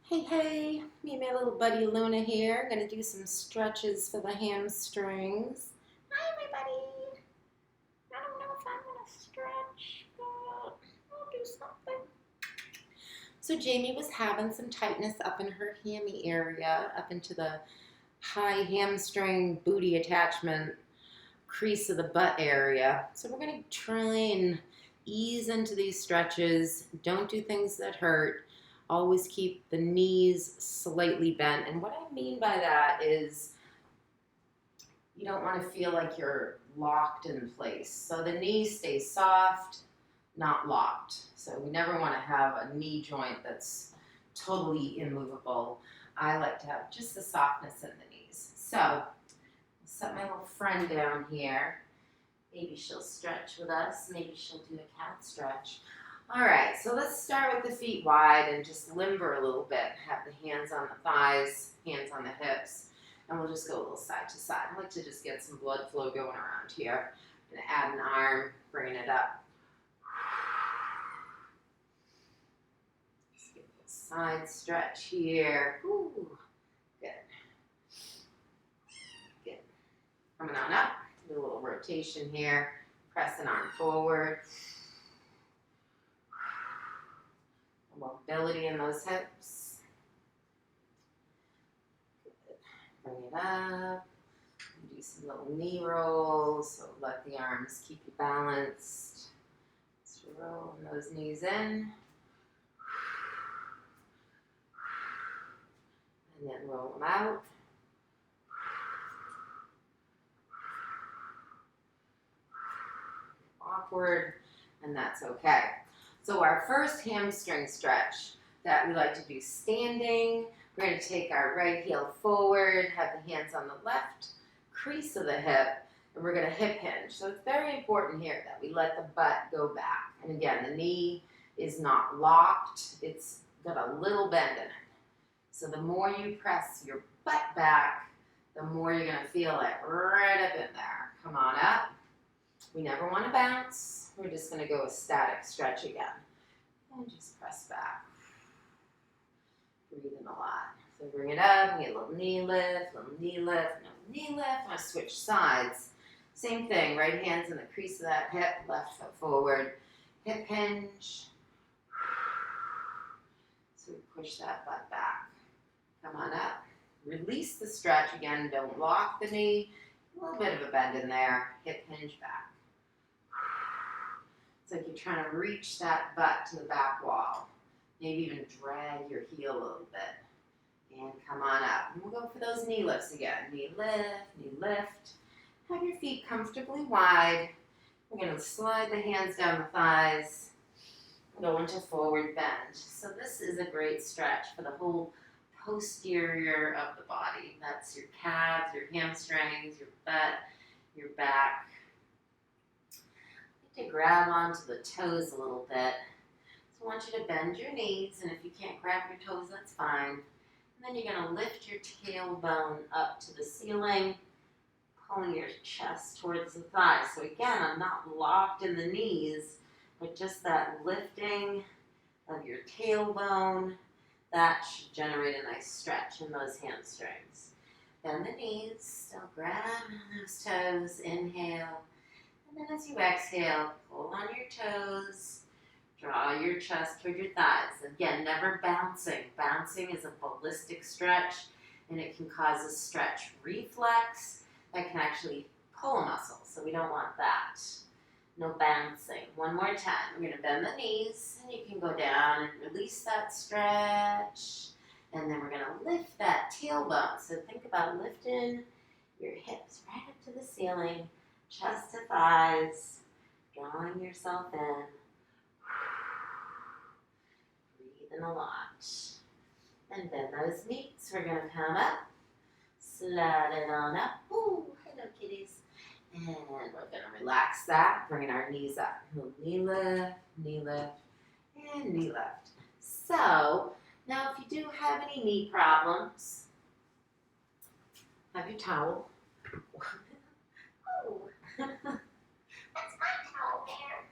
Hey, hey, me and my little buddy Luna here. Gonna do some stretches for the hamstrings. Hi, my buddy. I don't know if I'm gonna stretch, but I'll do something. So Jamie was having some tightness up in her hammy area, up into the high hamstring booty attachment crease of the butt area. So we're gonna try and ease into these stretches. Don't do things that hurt. Always keep the knees slightly bent. And what I mean by that is you don't want to feel like you're locked in place. So the knees stay soft, not locked. So we never want to have a knee joint that's totally immovable. I like to have just the softness in the knees. So I'll set my little friend down here. Maybe she'll stretch with us. Maybe she'll do a cat stretch. All right, so let's start with the feet wide and just limber a little bit. Have the hands on the thighs, hands on the hips, and we'll just go a little side to side. I like to just get some blood flow going around here. I'm gonna add an arm, bringing it up. Just get a little side stretch here. Ooh, good. Good. Coming on up, do a little rotation here. Press an arm forward. Mobility in those hips. Good. Bring it up. Do some little knee rolls. So let the arms keep you balanced. Just rolling those knees in. And then roll them out. Awkward, and that's okay. So our first hamstring stretch that we like to do standing, we're going to take our right heel forward, have the hands on the left crease of the hip, and we're going to hip hinge. So it's very important here that we let the butt go back. And again, the knee is not locked. It's got a little bend in it. So the more you press your butt back, the more you're going to feel it right up in there. Come on up. We never want to bounce. We're just going to go a static stretch again. And just press back. Breathing a lot. So bring it up, get a little knee lift, little knee lift, no knee lift. I'm going to switch sides. Same thing, right hand's in the crease of that hip, left foot forward. Hip hinge. So we push that butt back. Come on up. Release the stretch again. Don't lock the knee. A little bit of a bend in there. Hip hinge back. It's like you're trying to reach that butt to the back wall. Maybe even drag your heel a little bit. And come on up. And we'll go for those knee lifts again. Knee lift, knee lift. Have your feet comfortably wide. We're going to slide the hands down the thighs. Go into forward bend. So this is a great stretch for the whole posterior of the body. That's your calves, your hamstrings, your butt, your back. To grab onto the toes a little bit. So I want you to bend your knees, and if you can't grab your toes, that's fine. And then you're going to lift your tailbone up to the ceiling, pulling your chest towards the thighs. So again, I'm not locked in the knees, but just that lifting of your tailbone, that should generate a nice stretch in those hamstrings. Bend the knees, still grab those toes, inhale. And then as you exhale, pull on your toes, draw your chest toward your thighs. Again, never bouncing. Bouncing is a ballistic stretch, and it can cause a stretch reflex that can actually pull a muscle, so we don't want that. No bouncing. One more time. We're going to bend the knees, and you can go down and release that stretch. And then we're going to lift that tailbone. So think about lifting your hips right up to the ceiling. Chest to thighs, drawing yourself in, breathing a lot. And bend those knees. We're going to come up, slide it on up. Ooh, hello kitties. And we're going to relax that, bringing our knees up. Knee lift, and knee lift. So, now if you do have any knee problems, have your towel. Oh. That's my towel there.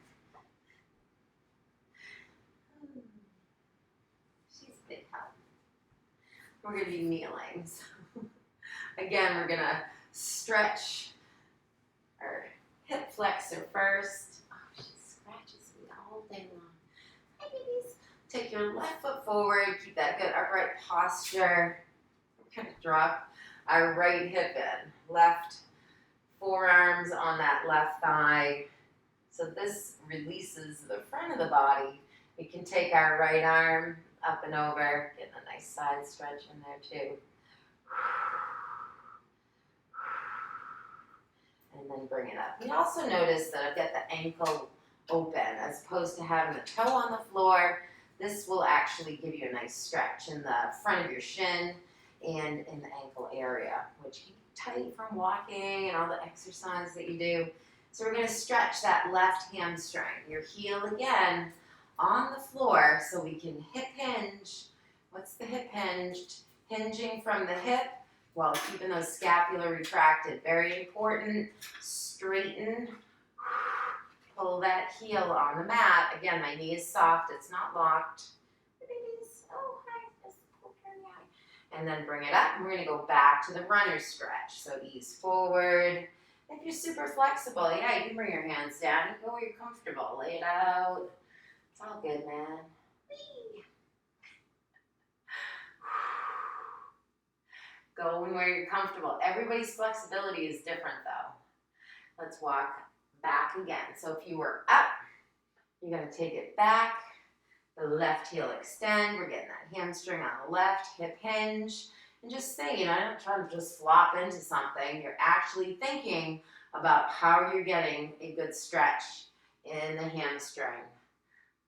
She's a big help. we're going to be kneeling. So again, we're going to stretch our hip flexor first. Oh, she scratches me all day long. Hi, babies. Take your left foot forward. Keep that good upright posture. We're going to drop our right hip in. Left forearms on that left thigh. So this releases the front of the body. We can take our right arm up and over, getting a nice side stretch in there too. And then bring it up. We also notice that I've got the ankle open as opposed to having the toe on the floor. This will actually give you a nice stretch in the front of your shin and in the ankle area, which can be tight from walking and all the exercise that you do. So we're going to stretch that left hamstring. Your heel again on the floor so we can hip hinge. What's the hip hinged? Hinging from the hip while keeping those scapula retracted. Very important. Straighten. Pull that heel on the mat. Again, my knee is soft. It's not locked. The babies. Oh, hi. Just poke her in the eye. And then bring it up. And we're going to go back to the runner stretch. So ease forward. If you're super flexible, yeah, you can bring your hands down. You go where you're comfortable. Lay it out. It's all good, man. Whee! Go where you're comfortable. Everybody's flexibility is different, though. Let's walk back again. So if you were up, you're going to take it back. The left heel extend. We're getting that hamstring on the left, hip hinge. And just think, you're not trying to just flop into something. You're actually thinking about how you're getting a good stretch in the hamstring.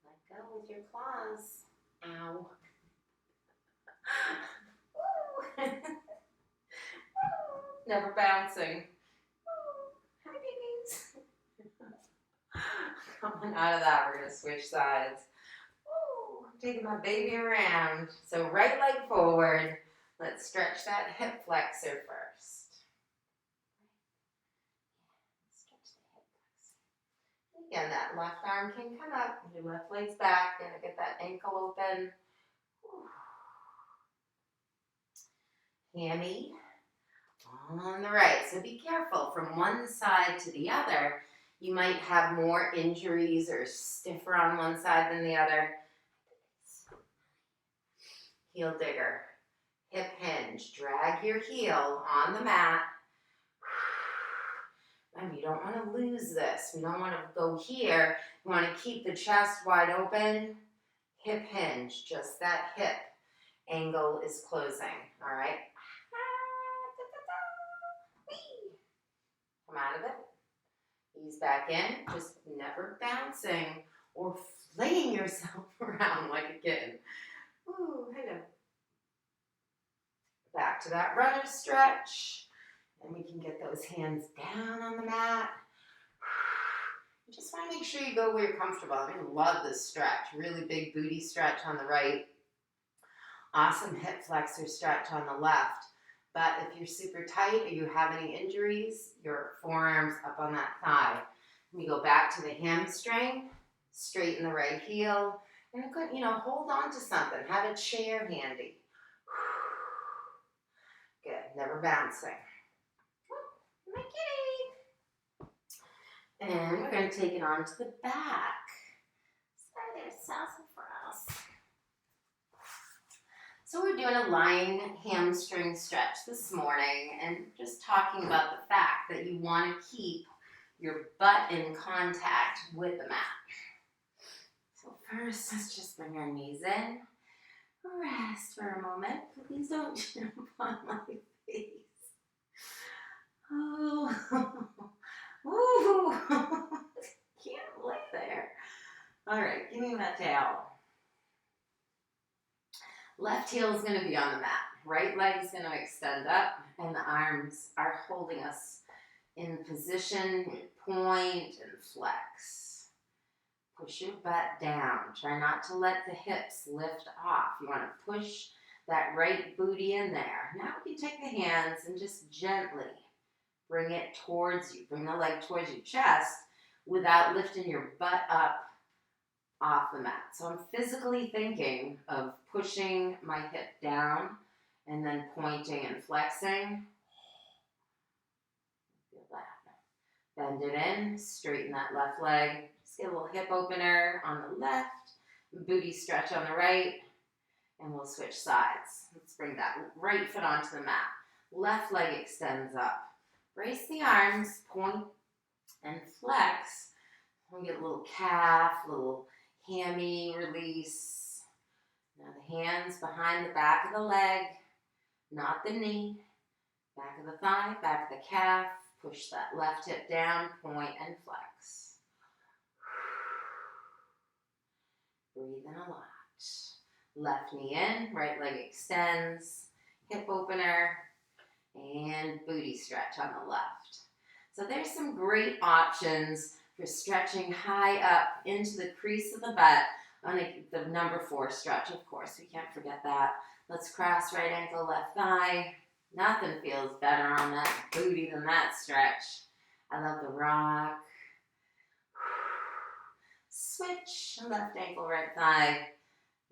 Let go with your claws. Ow. Never bouncing. Hi, babies. Coming out of that, we're going to switch sides. Taking my baby around. So right leg forward. Let's stretch that hip flexor first. Stretch the hip flexor. Again, that left arm can come up. Your left leg's back. Gonna get that ankle open. Hammie on the right. So be careful from one side to the other. You might have more injuries or stiffer on one side than the other. Heel digger. Hip hinge. Drag your heel on the mat. And you don't want to lose this. We don't want to go here. You want to keep the chest wide open. Hip hinge. Just that hip angle is closing. All right. Come out of it. Ease back in. Just never bouncing or flinging yourself around like a kitten. Ooh, hello. Back to that runner stretch. And we can get those hands down on the mat. You just want to make sure you go where you're comfortable. I love this stretch. Really big booty stretch on the right. Awesome hip flexor stretch on the left. But if you're super tight or you have any injuries, your forearms up on that thigh. We go back to the hamstring, straighten the right heel, and hold on to something. Have a chair handy. Good, never bouncing. My kitty. And we're going to take it on to the back. Sorry, there's sassafras. So we're doing a lying hamstring stretch this morning and just talking about the fact that you want to keep your butt in contact with the mat. So first, let's just bring our knees in. Rest for a moment. Please don't jump on my face. Oh, ooh, can't lay there. All right, give me my towel. Left heel is going to be on the mat. Right leg is going to extend up, and the arms are holding us in position, point, and flex. Push your butt down. Try not to let the hips lift off. You want to push that right booty in there. Now we can take the hands and just gently bring it towards you. Bring the leg towards your chest without lifting your butt up off the mat. So I'm physically thinking of pushing my hip down and then pointing and flexing. Feel that. Bend it in, straighten that left leg. Just get a little hip opener on the left, booty stretch on the right, and we'll switch sides. Let's bring that right foot onto the mat. Left leg extends up. Brace the arms, point and flex. We get a little calf, little hammy release. Now the hands behind the back of the leg, not the knee. Back of the thigh, back of the calf. Push that left hip down, point and flex. Breathe in a lot. Left knee in, right leg extends, hip opener, and booty stretch on the left. So there's some great options for stretching high up into the crease of the butt on the number 4 stretch, of course. We can't forget that. Let's cross right ankle, left thigh. Nothing feels better on that booty than that stretch. I love the rock. Switch, left ankle, right thigh.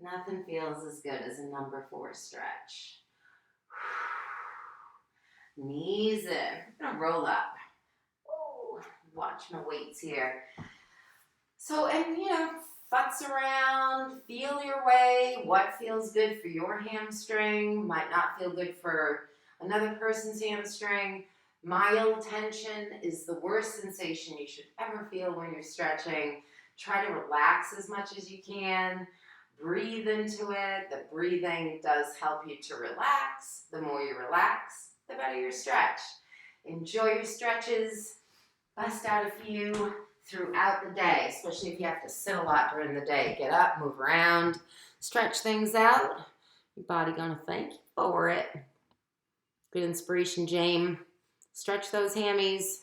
Nothing feels as good as a number 4 stretch. Knees in. I'm gonna roll up. Ooh, watch my weights here. So, and futz around, feel your way. What feels good for your hamstring might not feel good for another person's hamstring. Mild tension is the worst sensation you should ever feel when you're stretching. Try to relax as much as you can. Breathe into it. The breathing does help you to relax. The more you relax, the better your stretch. Enjoy your stretches. Bust out a few throughout the day, especially if you have to sit a lot during the day. Get up, move around, stretch things out. Your body gonna thank you for it. Good inspiration, James. Stretch those hammies.